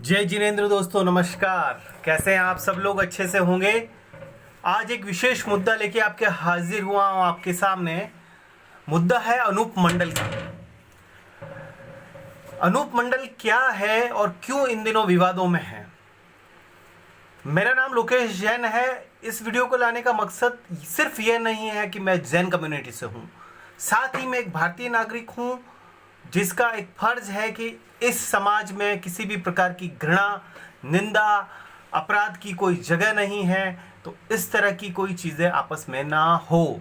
जय जिनेंद्र दोस्तों, नमस्कार। कैसे हैं आप सब लोग? अच्छे से होंगे। आज एक विशेष मुद्दा लेके आपके हाजिर हुआ हूं आपके सामने। मुद्दा है अनूप मंडल का। अनूप मंडल क्या है और क्यों इन दिनों विवादों में है। मेरा नाम लोकेश जैन है। इस वीडियो को लाने का मकसद सिर्फ यह नहीं है कि मैं जैन कम्युनिटी से हूं, साथ ही मैं एक भारतीय नागरिक हूं जिसका एक फर्ज है कि इस समाज में किसी भी प्रकार की घृणा, निंदा, अपराध की कोई जगह नहीं है। तो इस तरह की कोई चीज़ें आपस में ना हो।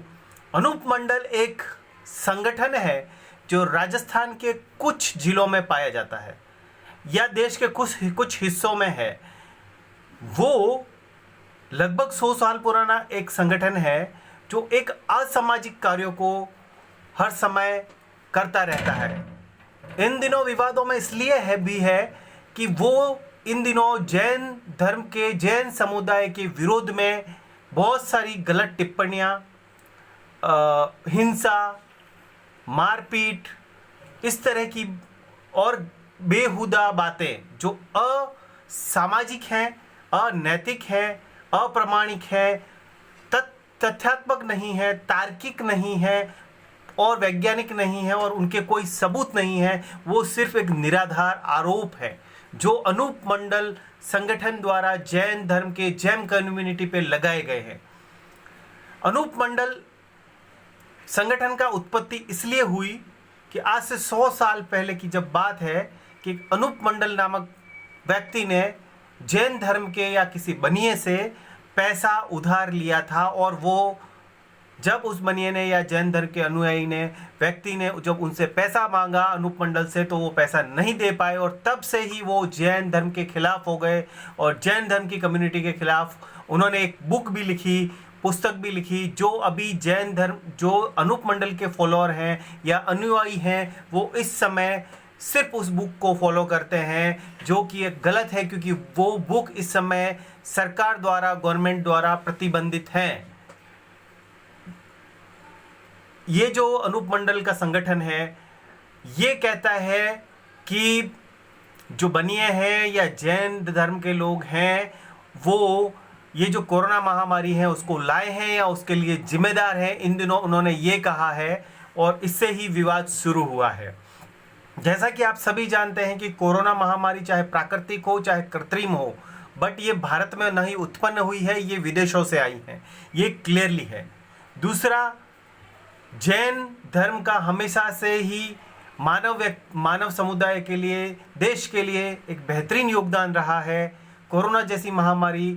अनूप मंडल एक संगठन है जो राजस्थान के कुछ जिलों में पाया जाता है या देश के कुछ कुछ हिस्सों में है। वो लगभग 100 साल पुराना एक संगठन है जो एक असामाजिक कार्यों को हर समय करता रहता है। इन दिनों विवादों में इसलिए है कि वो इन दिनों जैन धर्म के, जैन समुदाय के विरोध में बहुत सारी गलत टिप्पणियां, हिंसा, मारपीट, इस तरह की और बेहुदा बातें जो असामाजिक हैं, अनैतिक हैं, अप्रामाणिक हैं, तथ्यात्मक नहीं है, तार्किक नहीं है और वैज्ञानिक नहीं है और उनके कोई सबूत नहीं है। वो सिर्फ एक निराधार आरोप है जो अनूप मंडल संगठन द्वारा जैन धर्म के जैन कम्युनिटी पे लगाए गए हैं। अनूप मंडल संगठन का उत्पत्ति इसलिए हुई कि आज से 100 साल पहले की जब बात है कि अनूप मंडल नामक व्यक्ति ने जैन धर्म के या किसी बनिए से पैसा उधार लिया था और वो जब उस बनिए ने या जैन धर्म के अनुयायी ने, व्यक्ति ने जब उनसे पैसा मांगा अनूप मंडल से, तो वो पैसा नहीं दे पाए और तब से ही वो जैन धर्म के खिलाफ हो गए और जैन धर्म की कम्युनिटी के खिलाफ उन्होंने एक बुक भी लिखी, पुस्तक भी लिखी। जो अभी जैन धर्म, जो अनूप मंडल के फॉलोअर हैं या अनुयायी हैं, वो इस समय सिर्फ उस बुक को फॉलो करते हैं, जो कि एक गलत है क्योंकि वो बुक इस समय सरकार द्वारा, गवर्नमेंट द्वारा प्रतिबंधित है। ये जो अनूप मंडल का संगठन है ये कहता है कि जो बनिए हैं या जैन धर्म के लोग हैं वो ये जो कोरोना महामारी है उसको लाए हैं या उसके लिए जिम्मेदार हैं। इन दिनों उन्होंने ये कहा है और इससे ही विवाद शुरू हुआ है। जैसा कि आप सभी जानते हैं कि कोरोना महामारी चाहे प्राकृतिक हो चाहे कृत्रिम हो, बट ये भारत में नहीं उत्पन्न हुई है, ये विदेशों से आई है, ये क्लियरली है। दूसरा, जैन धर्म का हमेशा से ही मानव समुदाय के लिए, देश के लिए एक बेहतरीन योगदान रहा है। कोरोना जैसी महामारी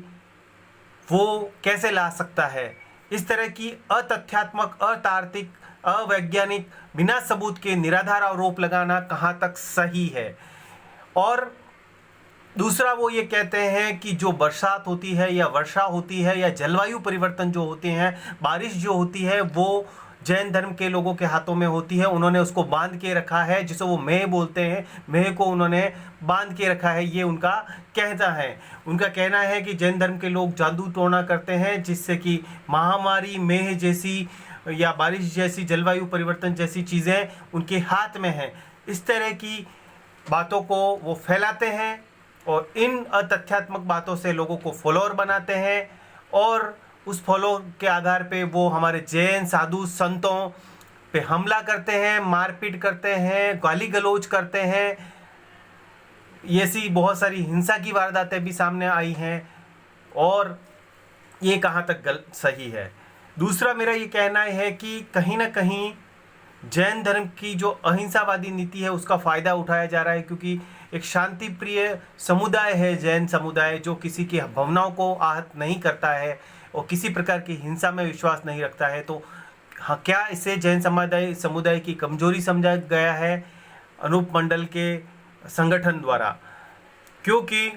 वो कैसे ला सकता है? इस तरह की अतथ्यात्मक, अतार्किक, अवैज्ञानिक, बिना सबूत के निराधार आरोप लगाना कहाँ तक सही है? और दूसरा, वो ये कहते हैं कि जो बरसात होती है या वर्षा होती है या जलवायु परिवर्तन जो होते हैं, बारिश जो होती है, वो जैन धर्म के लोगों के हाथों में होती है। उन्होंने उसको बांध के रखा है, जिसे वो मेह बोलते हैं, मेह को उन्होंने बांध के रखा है, ये उनका कहना है। उनका कहना है कि जैन धर्म के लोग जादू टोना करते हैं जिससे कि महामारी, मेह जैसी या बारिश जैसी, जलवायु परिवर्तन जैसी चीज़ें उनके हाथ में हैं। इस तरह की बातों को वो फैलाते हैं और इन अतथ्यात्मक बातों से लोगों को फॉलोअर बनाते हैं और उस फॉलो के आधार पे वो हमारे जैन साधु संतों पे हमला करते हैं, मारपीट करते हैं, गाली गलौज करते हैं। ऐसी बहुत सारी हिंसा की वारदातें भी सामने आई हैं और ये कहाँ तक सही है। दूसरा, मेरा ये कहना है कि कहीं ना कहीं जैन धर्म की जो अहिंसावादी नीति है उसका फ़ायदा उठाया जा रहा है, क्योंकि एक शांति प्रिय समुदाय है जैन समुदाय, जो किसी की भावनाओं को आहत नहीं करता है और किसी प्रकार की हिंसा में विश्वास नहीं रखता है। तो हाँ, क्या इसे जैन समुदाय की कमजोरी समझा गया है अनूप मंडल के संगठन द्वारा? क्योंकि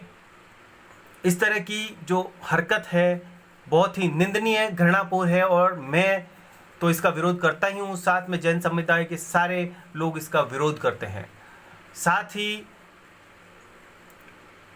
इस तरह की जो हरकत है बहुत ही निंदनीय, घृणापूर्ण है और मैं तो इसका विरोध करता ही हूँ। साथ में जैन समुदाय के सारे लोग इसका विरोध करते हैं। साथ ही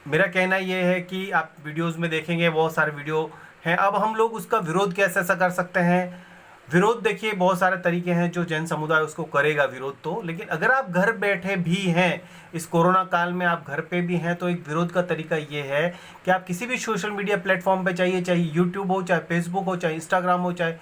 मेरा कहना यह है कि आप वीडियोस में देखेंगे बहुत सारे वीडियो हैं। अब हम लोग उसका विरोध कैसे कर सकते हैं? विरोध देखिए बहुत सारे तरीके हैं जो जैन समुदाय उसको करेगा विरोध तो, लेकिन अगर आप घर बैठे भी हैं इस कोरोना काल में, आप घर पे भी हैं, तो एक विरोध का तरीका ये है कि आप किसी भी सोशल मीडिया प्लेटफॉर्म पे चाहिए, चाहे यूट्यूब हो, चाहे फेसबुक हो, चाहे इंस्टाग्राम हो, चाहे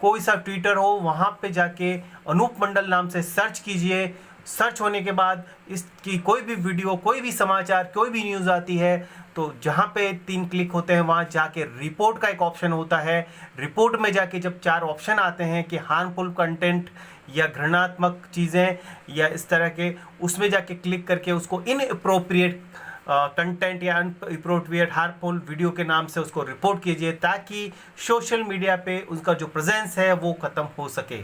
कोई सा ट्विटर हो, वहाँ पे जाके अनूप मंडल नाम से सर्च कीजिए। सर्च होने के बाद इसकी कोई भी वीडियो, कोई भी समाचार, कोई भी न्यूज़ आती है तो जहाँ पे 3 क्लिक होते हैं वहाँ जाके रिपोर्ट का एक ऑप्शन होता है। रिपोर्ट में जाके जब 4 ऑप्शन आते हैं कि हार्मफुल कंटेंट या घृणात्मक चीज़ें या इस तरह के, उसमें जाके क्लिक करके उसको इनअप्रोप्रिएट कंटेंट या अनअप्रोप्रिएट हार्मफुल वीडियो के नाम से उसको रिपोर्ट कीजिए, ताकि सोशल मीडिया पे उसका जो प्रेजेंस है वो ख़त्म हो सके।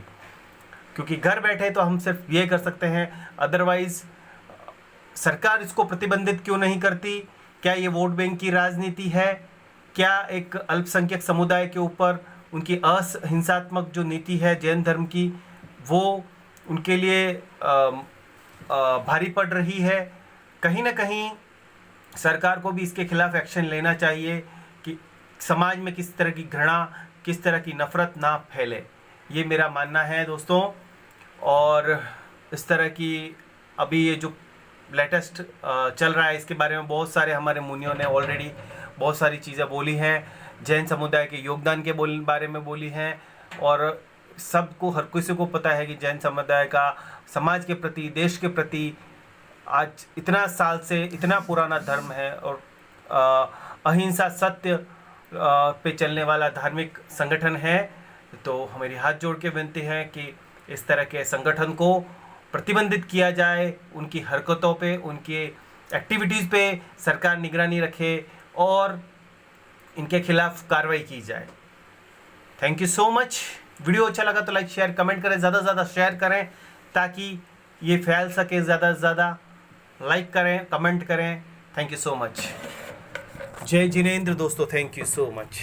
क्योंकि घर बैठे तो हम सिर्फ ये कर सकते हैं, अदरवाइज सरकार इसको प्रतिबंधित क्यों नहीं करती? क्या ये वोट बैंक की राजनीति है? क्या एक अल्पसंख्यक समुदाय के ऊपर उनकी अहिंसात्मक जो नीति है जैन धर्म की, वो उनके लिए भारी पड़ रही है? कहीं ना कहीं सरकार को भी इसके खिलाफ एक्शन लेना चाहिए कि समाज में किस तरह की घृणा, किस तरह की नफरत ना फैले। ये मेरा मानना है दोस्तों। और इस तरह की अभी ये जो लेटेस्ट चल रहा है इसके बारे में बहुत सारे हमारे मुनियों ने ऑलरेडी बहुत सारी चीज़ें बोली हैं, जैन समुदाय के योगदान के बारे में बोली हैं। और सबको, हर किसी को पता है कि जैन समुदाय का समाज के प्रति, देश के प्रति आज इतना साल से इतना पुराना धर्म है और अहिंसा सत्य पे चलने वाला धार्मिक संगठन है। तो हमारी हाथ जोड़ के विनती है कि इस तरह के संगठन को प्रतिबंधित किया जाए, उनकी हरकतों पे, उनकी एक्टिविटीज़ पे सरकार निगरानी रखे और इनके खिलाफ कार्रवाई की जाए। Thank you so much. Video अच्छा लगा तो लाइक, शेयर, कमेंट करें, ज़्यादा से ज़्यादा शेयर करें ताकि ये फैल सके। ज़्यादा से ज़्यादा लाइक करें, कमेंट करें। Thank you so much. जय जिनेंद्र दोस्तों, थैंक यू सो मच।